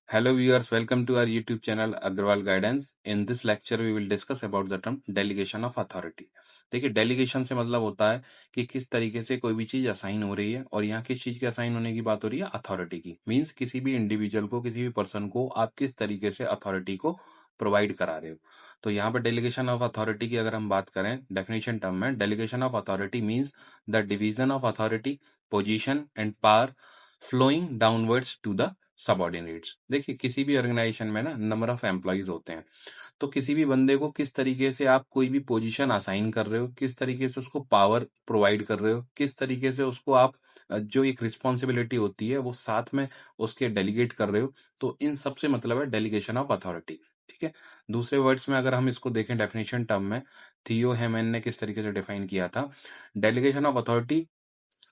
Hello viewers, welcome to our YouTube channel Agrawal Guidance. In this lecture we will discuss about the term delegation of authority. देखिए delegation से मतलब होता है कि किस तरीके से कोई भी चीज असाइन हो रही है और यहाँ किस चीज के असाइन होने की बात हो रही है, अथॉरिटी की। मींस किसी भी इंडिविजुअल को, किसी भी पर्सन को आप किस तरीके से अथॉरिटी को प्रोवाइड करा रहे हो। तो यहाँ पर डेलीगेशन ऑफ अथॉरिटी की अगर हम बात करें डेफिनेशन टर्म में, delegation of authority means the division of authority, position and power flowing downwards to the subordinates. देखिए किसी भी ऑर्गेनाइजेशन में ना नंबर ऑफ एम्प्लॉइज होते हैं, तो किसी भी बंदे को किस तरीके से आप कोई भी पोजीशन असाइन कर रहे हो, किस तरीके से उसको पावर प्रोवाइड कर रहे हो, किस तरीके से उसको आप जो एक रिस्पॉन्सिबिलिटी होती है वो साथ में उसके डेलीगेट कर रहे हो। तो इन सब से मतलब है डेलीगेशन ऑफ अथॉरिटी। ठीक है। दूसरे वर्ड्स में अगर हम इसको देखें डेफिनेशन टर्म में, थियो हेमन ने किस तरीके से डिफाइन किया था, delegation of authority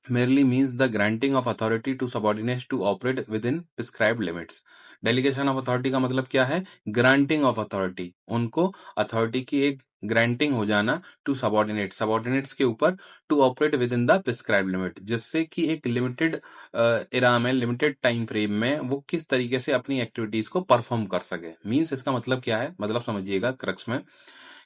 merely means the granting of authority to subordinates to operate within prescribed limits. Delegation of authority का मतलब क्या है? Granting of authority, उनको authority की एक ग्रांटिंग हो जाना टू सबॉर्डिनेट, सबॉर्डिनेट्स के ऊपर to operate within the prescribe limit, जिससे कि एक लिमिटेड एरा में, लिमिटेड टाइम फ्रेम में वो किस तरीके से अपनी एक्टिविटीज को परफॉर्म कर सके। मींस इसका मतलब क्या है, मतलब समझिएगा क्रक्स में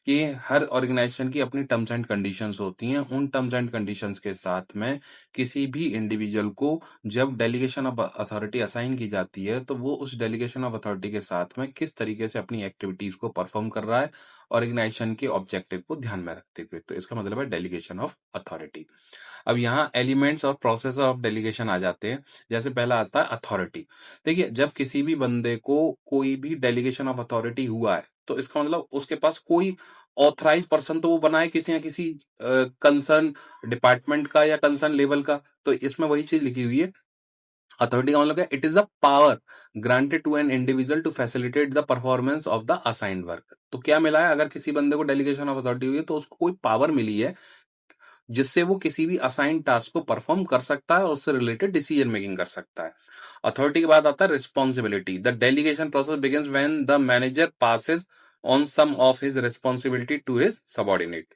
कि हर ऑर्गेनाइजेशन की अपनी टर्म्स एंड कंडीशंस होती हैं। उन टर्म्स एंड कंडीशंस के साथ में किसी भी इंडिविजुअल को जब डेलीगेशन ऑफ अथॉरिटी असाइन की जाती है तो वो उस डेलीगेशन ऑफ अथॉरिटी के साथ में किस तरीके से अपनी एक्टिविटीज को परफॉर्म कर रहा है ऑर्गेनाइजेशन के ऑब्जेक्टिव को ध्यान में रखते हुए। तो इसका मतलब है डेलीगेशन ऑफ अथॉरिटी। अब यहाँ एलिमेंट्स और प्रोसेस ऑफ डेलीगेशन आ जाते हैं। जैसे पहला आता है अथॉरिटी। देखिए जब किसी भी बंदे को कोई भी डेलीगेशन ऑफ अथॉरिटी हुआ है तो इसका मतलब उसके पास कोई ऑथराइज पर्सन तो वो बना है किसी ना किसी कंसर्न डिपार्टमेंट का या कंसर्न लेवल का। तो इसमें वही चीज लिखी हुई है, अथॉरिटी का मतलब है it is a power granted to an individual to facilitate the performance of the assigned work. तो क्या मिला है, अगर किसी बंदे को डेलीगेशन ऑफ अथॉरिटी हुई है तो उसको कोई पावर मिली है जिससे वो किसी भी असाइंड टास्क को परफॉर्म कर सकता है और उससे रिलेटेड डिसीजन मेकिंग कर सकता है। अथॉरिटी के बाद आता है responsibility. The delegation process begins when the manager passes on some of his responsibility to his subordinate.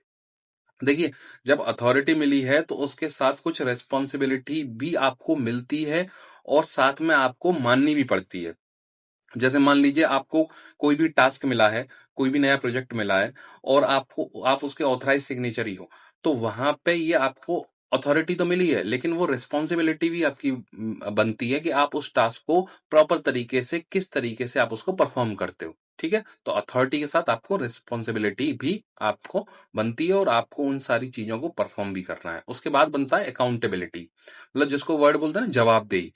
देखिए जब अथॉरिटी मिली है तो उसके साथ कुछ रिस्पॉन्सिबिलिटी भी आपको मिलती है और साथ में आपको माननी भी पड़ती है। जैसे मान लीजिए आपको कोई भी टास्क मिला है, कोई भी नया प्रोजेक्ट मिला है और आप उसके ऑथराइज सिग्नेचर ही हो, तो वहां पे ये आपको अथॉरिटी तो मिली है लेकिन वो रिस्पॉन्सिबिलिटी भी आपकी बनती है कि आप उस टास्क को प्रॉपर तरीके से, किस तरीके से आप उसको परफॉर्म करते हो। ठीक है। तो अथॉरिटी के साथ आपको रिस्पॉन्सिबिलिटी भी आपको बनती है और आपको उन सारी चीजों को परफॉर्म भी करना है। उसके बाद बनता है अकाउंटेबिलिटी, मतलब जिसको वर्ड बोलते हैं ना जवाबदेही।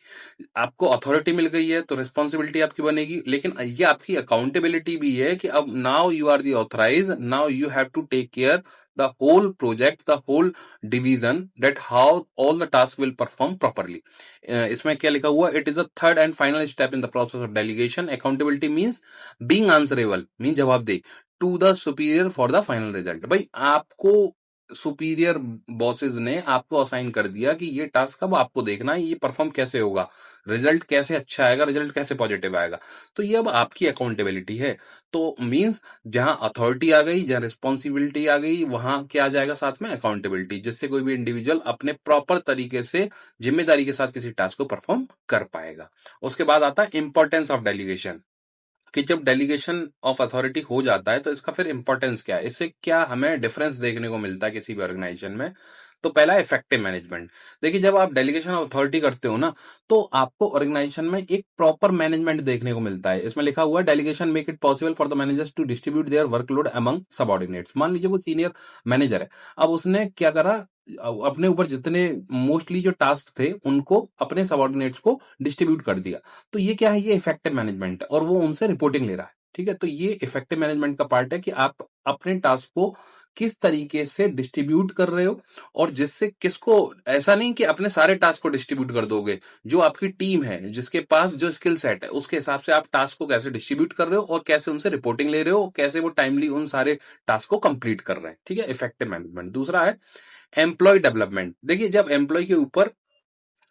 आपको अथॉरिटी मिल गई है तो रिस्पॉन्सिबिलिटी आपकी बनेगी, लेकिन ये आपकी अकाउंटेबिलिटी भी है कि अब now you are the authorize, now you have to take care the whole project, the whole division, that how all the task will perform properly. इसमें क्या लिखा हुआ, it is a third and final step in the process of delegation. Accountability means being answerable, mean जवाबदेही to the superior for the final result. भाई आपको superior bosses ने आपको assign कर दिया कि ये टास्क अब आपको देखना है, ये परफॉर्म कैसे होगा, रिजल्ट कैसे अच्छा आएगा, रिजल्ट कैसे पॉजिटिव आएगा। तो ये अब आपकी अकाउंटेबिलिटी है। तो मींस जहां अथॉरिटी आ गई, जहां रिस्पॉन्सिबिलिटी आ गई, वहां क्या आ जाएगा साथ में, अकाउंटेबिलिटी, जिससे कोई भी इंडिविजुअल अपने प्रॉपर तरीके से जिम्मेदारी के साथ किसी टास्क को परफॉर्म कर पाएगा। उसके बाद आता है इंपॉर्टेंस ऑफ डेलीगेशन, कि जब डेलीगेशन ऑफ अथॉरिटी हो जाता है तो इसका फिर इंपॉर्टेंस क्या है, इससे क्या हमें डिफरेंस देखने को मिलता है किसी भी ऑर्गेनाइजेशन में। तो पहला इफेक्टिव मैनेजमेंट। देखिए जब आप डेलीगेशन ऑफ अथॉरिटी करते हो ना तो आपको ऑर्गेनाइजेशन में एक प्रॉपर मैनेजमेंट देखने को मिलता है। इसमें लिखा हुआ है delegation make it possible for the managers to distribute their workload among subordinates. मान लीजिए कोई सीनियर मैनेजर है, अब उसने क्या करा, अपने ऊपर जितने मोस्टली जो टास्क थे उनको अपने सबऑर्डिनेट्स को डिस्ट्रीब्यूट कर दिया। तो ये क्या है, ये इफेक्टिव मैनेजमेंट है और वो उनसे रिपोर्टिंग ले रहा है। ठीक है। तो ये इफेक्टिव मैनेजमेंट का पार्ट है कि आप अपने टास्क को किस तरीके से डिस्ट्रीब्यूट कर रहे हो और जिससे किसको, ऐसा नहीं कि अपने सारे टास्क को डिस्ट्रीब्यूट कर दोगे, जो आपकी टीम है जिसके पास जो स्किल सेट है उसके हिसाब से आप टास्क को कैसे डिस्ट्रीब्यूट कर रहे हो और कैसे उनसे रिपोर्टिंग ले रहे हो, कैसे वो टाइमली उन सारे टास्क को कंप्लीट कर रहे हैं। ठीक है, इफेक्टिव मैनेजमेंट। दूसरा है एम्प्लॉय डेवलपमेंट। देखिए जब एम्प्लॉय के ऊपर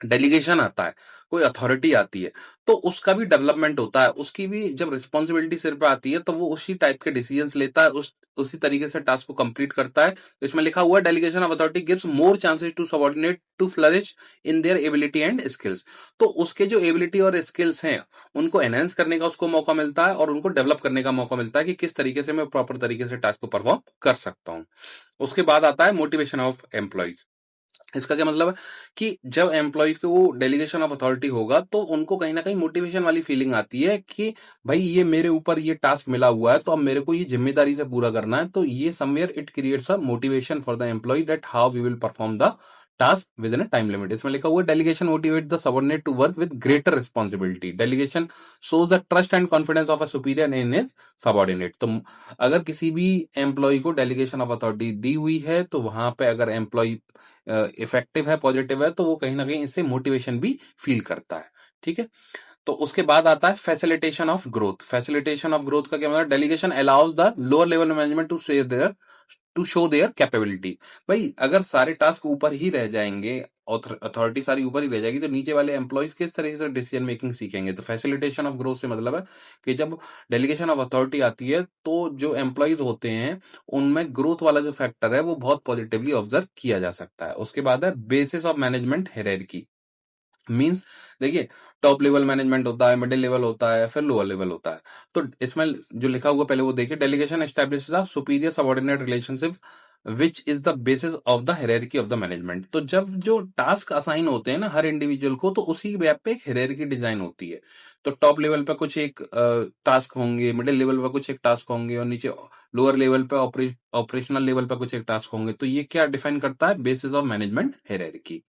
डेलीगेशन आता है, कोई अथॉरिटी आती है, तो उसका भी डेवलपमेंट होता है। उसकी भी जब रिस्पॉन्सिबिलिटी सिर पे आती है तो वो उसी टाइप के डिसीजंस लेता है, उसी तरीके से टास्क को कंप्लीट करता है। तो इसमें लिखा हुआ है delegation of authority gives more chances to subordinate to flourish in their ability and skills. तो उसके जो एबिलिटी और स्किल्स हैं उनको एनहेंस करने का उसको मौका मिलता है और उनको डेवलप करने का मौका मिलता है कि किस तरीके से मैं प्रॉपर तरीके से टास्क को परफॉर्म कर सकता हूँ। उसके बाद आता है मोटिवेशन ऑफ एम्प्लॉइज। इसका क्या मतलब है कि जब एम्प्लॉयज को वो डेलीगेशन ऑफ अथॉरिटी होगा तो उनको कहीं ना कहीं मोटिवेशन वाली फीलिंग आती है कि भाई ये मेरे ऊपर ये टास्क मिला हुआ है तो अब मेरे को ये जिम्मेदारी से पूरा करना है। तो ये somewhere it creates a motivation for the employee that how we will perform the task within a time limit. इसमें लिखा हुआ है delegation motivate the subordinate to work with greater responsibility. Delegation shows the trust and confidence of a superior in his subordinate. तो अगर किसी भी employ को delegation of authority दी हुई है तो वहां पे अगर एम्प्लॉय इफेक्टिव है, पॉजिटिव है, तो वो कहीं ना कहीं इससे मोटिवेशन भी फील करता है। ठीक है। तो उसके बाद आता है facilitation of growth. Facilitation of growth का क्या मतलब, delegation allows the lower level management to show their capability. भाई अगर सारे टास्क ऊपर ही रह जाएंगे, अथॉरिटी सारी ऊपर ही रह जाएगी, तो नीचे वाले एम्प्लॉयज किस तरीके से डिसीजन मेकिंग सीखेंगे। तो फैसिलिटेशन ऑफ ग्रोथ से मतलब है कि जब डेलीगेशन ऑफ अथॉरिटी आती है तो जो एम्प्लॉयज होते हैं उनमें ग्रोथ वाला जो फैक्टर है वो बहुत पॉजिटिवली ऑब्जर्व किया जा सकता है। उसके बाद है basis of management hierarchy. Means देखिए, टॉप लेवल मैनेजमेंट होता है, मिडिल लेवल होता है, फिर लोअर लेवल होता है। तो इसमें जो लिखा हुआ पहले वो देखिए, delegation establishes a superior subordinate relationship which is the basis of the hierarchy of the management. तो जब जो टास्क असाइन होते हैं ना हर इंडिविजुअल को, तो उसी बेस पे एक हायरार्की डिजाइन होती है। तो टॉप लेवल पे कुछ एक टास्क होंगे, मिडिल लेवल पे कुछ एक टास्क होंगे, और नीचे लोअर लेवल पे ऑपरेशनल लेवल पे कुछ एक टास्क होंगे। तो ये क्या डिफाइन करता है, बेसिस ऑफ मैनेजमेंट हायरार्की।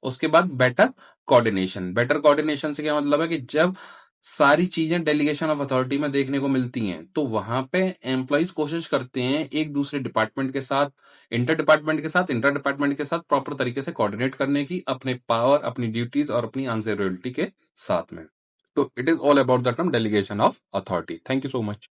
उसके बाद बेटर कोऑर्डिनेशन। बेटर कोऑर्डिनेशन से क्या मतलब है कि जब सारी चीजें डेलीगेशन ऑफ अथॉरिटी में देखने को मिलती हैं तो वहां पे एम्प्लॉइज कोशिश करते हैं एक दूसरे डिपार्टमेंट के साथ, इंटर डिपार्टमेंट के साथ प्रॉपर तरीके से कोऑर्डिनेट करने की, अपने पावर, अपनी ड्यूटीज और अपनी आंसरेबिलिटी के साथ में। तो it is all about the term delegation of authority. Thank you so much.